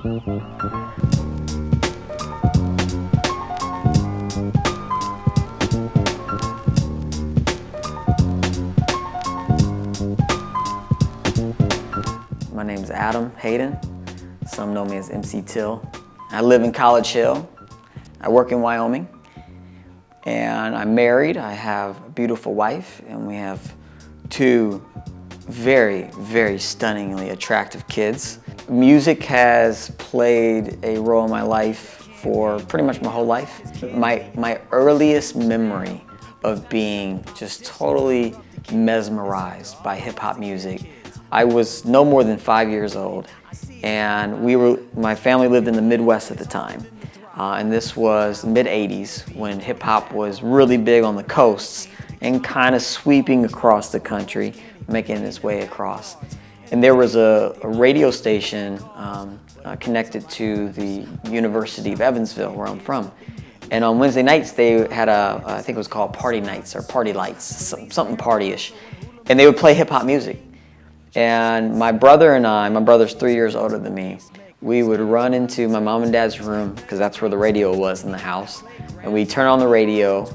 My name is Adam Hayden. Some know me as MC Till. I live in College Hill. I work in Wyoming. And I'm married. I have a beautiful wife, and we have two very, very stunningly attractive kids. Music has played a role in my life for pretty much my whole life. My earliest memory of being just totally mesmerized by hip-hop music, I was no more than 5 years old, and my family lived in the Midwest at the time. And this was the mid-'80s when hip-hop was really big on the coasts and kind of sweeping across the country, making its way across. And there was a radio station connected to the University of Evansville, where I'm from. And on Wednesday nights, they had I think it was called Party Nights or Party Lights, something party-ish. And they would play hip-hop music. And my brother and I, my brother's 3 years older than me, we would run into my mom and dad's room, because that's where the radio was in the house, and we'd turn on the radio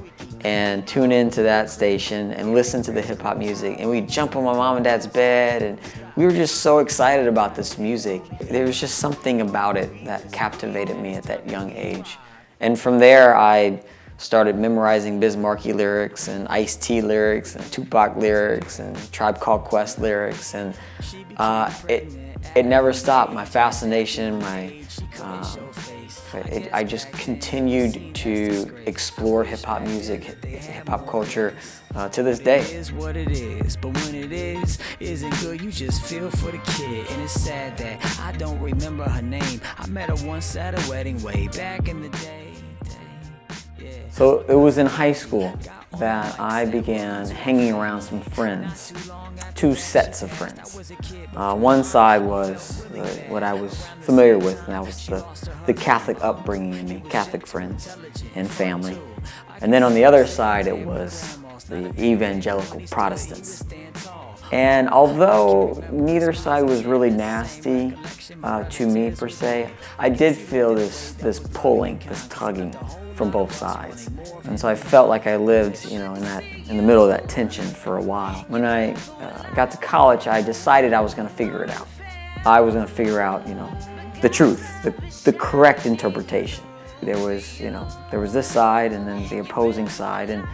and tune into that station and listen to the hip-hop music, and we'd jump on my mom and dad's bed, and we were just so excited about this music. There was just something about it that captivated me at that young age. And from there, I started memorizing Biz Markie lyrics and Ice-T lyrics and Tupac lyrics and Tribe Called Quest lyrics, and it never stopped. My fascination, I just continued to explore hip-hop music, hip-hop culture to this day. It is what it is, but when it isn't good, you just feel for the kid. And it's sad that I don't remember her name. I met her once at a wedding way back in the day. So it was in high school that I began hanging around some friends, two sets of friends. One side was what I was familiar with, and that was the Catholic upbringing in me, Catholic friends and family. And then on the other side, it was the evangelical Protestants. And although neither side was really nasty to me per se, I did feel this pulling, this tugging from both sides. And so I felt like I lived, in the middle of that tension for a while. When I got to college, I decided I was going to figure it out. I was going to figure out, the truth, the correct interpretation. There was this side and then the opposing side, and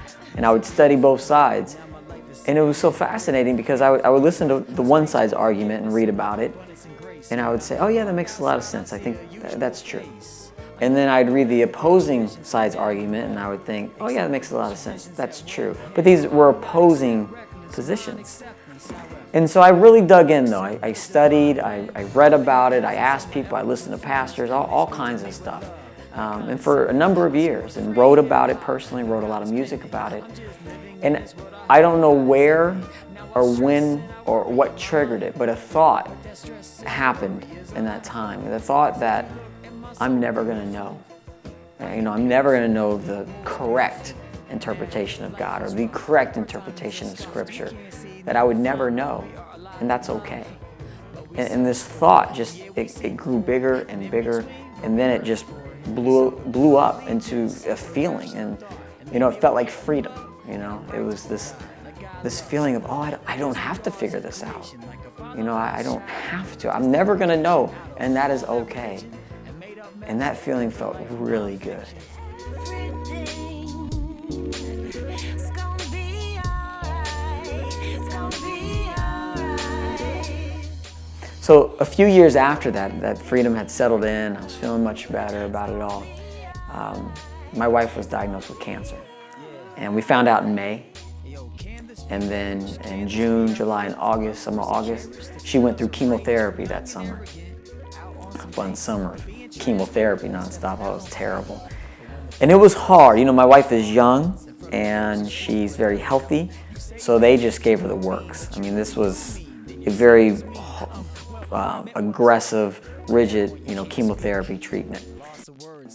I would study both sides. And it was so fascinating because I would listen to the one side's argument and read about it, and I would say, oh yeah, that makes a lot of sense. I think that's true. And then I'd read the opposing side's argument and I would think, oh yeah, that makes a lot of sense. That's true. But these were opposing positions. And so I really dug in though. I studied, I read about it, I asked people, I listened to pastors, all kinds of stuff. And for a number of years, and wrote about it personally, wrote a lot of music about it. And I don't know where or when or what triggered it, but a thought happened in that time. The thought that I'm never going to know. I'm never going to know the correct interpretation of God or the correct interpretation of Scripture, that I would never know, and that's okay. And this thought it grew bigger and bigger, and then it just blew up into a feeling, and it felt like freedom. It was this feeling of, oh, I don't have to figure this out. I don't have to. I'm never going to know, and that is okay. And that feeling felt really good. So a few years after that freedom had settled in, I was feeling much better about it all. My wife was diagnosed with cancer. And we found out in May. And then in June, July, and August, summer August, she went through chemotherapy that summer. A fun summer of chemotherapy nonstop. Oh, it was terrible. And it was hard. My wife is young and she's very healthy, so they just gave her the works. This was a very aggressive, rigid, chemotherapy treatment.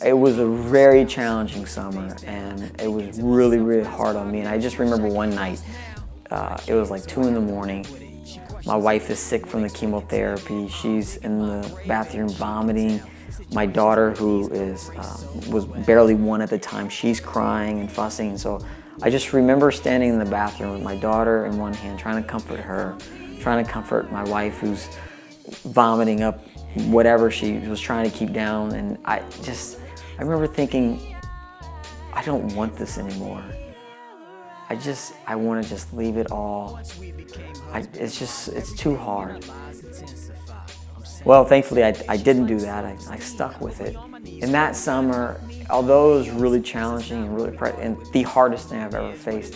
It was a very challenging summer, and it was really, really hard on me. And I just remember one night, it was like 2 in the morning, My wife is sick from the chemotherapy. She's in the bathroom vomiting. My daughter, who was barely 1 at the time, she's crying and fussing. So I just remember standing in the bathroom with my daughter in one hand, trying to comfort her, trying to comfort my wife who's vomiting up whatever she was trying to keep down. And I remember thinking, I don't want this anymore. I want to just leave it all. It's too hard. Well, thankfully I didn't do that. I stuck with it. And that summer, although it was really challenging and the hardest thing I've ever faced,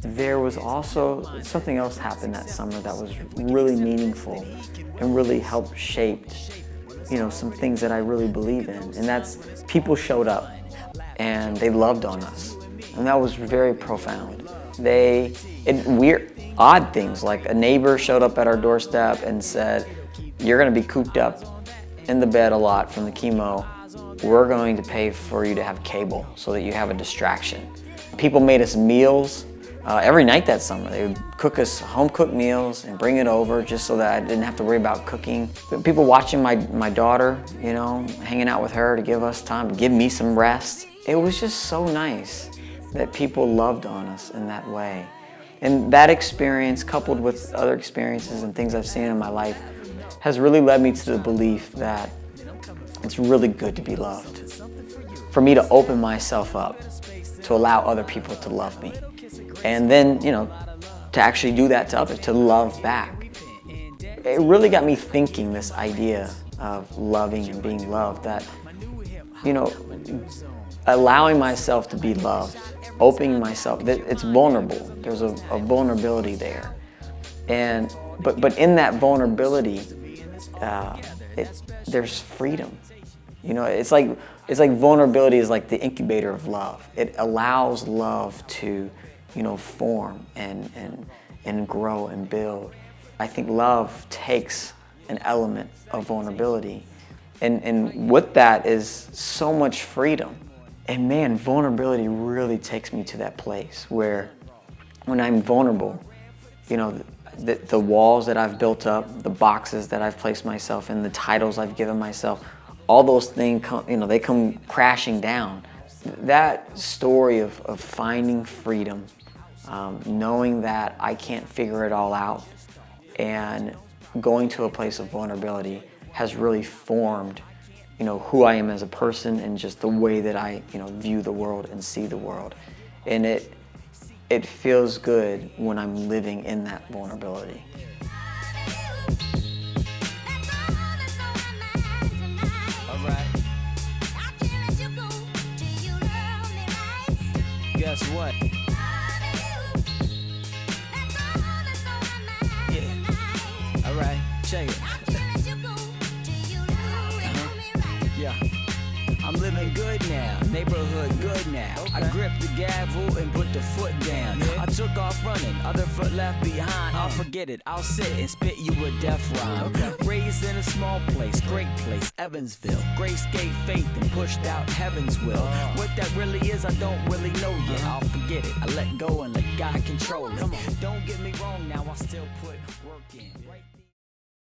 there was also something else happened that summer that was really meaningful and really helped shape, some things that I really believe in. And that's people showed up and they loved on us. And that was very profound. Weird, odd things, like a neighbor showed up at our doorstep and said, "You're gonna be cooped up in the bed a lot from the chemo. We're going to pay for you to have cable so that you have a distraction." People made us meals every night that summer. They would cook us home-cooked meals and bring it over just so that I didn't have to worry about cooking. People watching my daughter, hanging out with her to give us time, to give me some rest. It was just so nice that people loved on us in that way. And that experience, coupled with other experiences and things I've seen in my life, has really led me to the belief that it's really good to be loved. For me to open myself up, to allow other people to love me. And then, to actually do that to others, to love back. It really got me thinking, this idea of loving and being loved, that, allowing myself to be loved, opening myself, it's vulnerable. There's a vulnerability there. But in that vulnerability, there's freedom. It's like vulnerability is like the incubator of love. It allows love to, form and grow and build. I think love takes an element of vulnerability, and with that is so much freedom. And man, vulnerability really takes me to that place where when I'm vulnerable, the walls that I've built up, the boxes that I've placed myself in, the titles I've given myself, all those things they come crashing down. That story of finding freedom, knowing that I can't figure it all out, and going to a place of vulnerability has really formed who I am as a person and just the way that I view the world and see the world. And it feels good when I'm living in that vulnerability. Guess what? Yeah. Alright, check it. Yeah. I'm living good now, neighborhood good now. Okay. I gripped the gavel and put the foot down. I took off running, other foot left behind. I'll forget it, I'll sit and spit you a death rhyme. Okay. Raised in a small place, great place, Evansville. Grace gave faith and pushed out heaven's will. What that really is, I don't really know yet. I'll forget it, I let go and let God control it. Don't get me wrong now, I still put work in.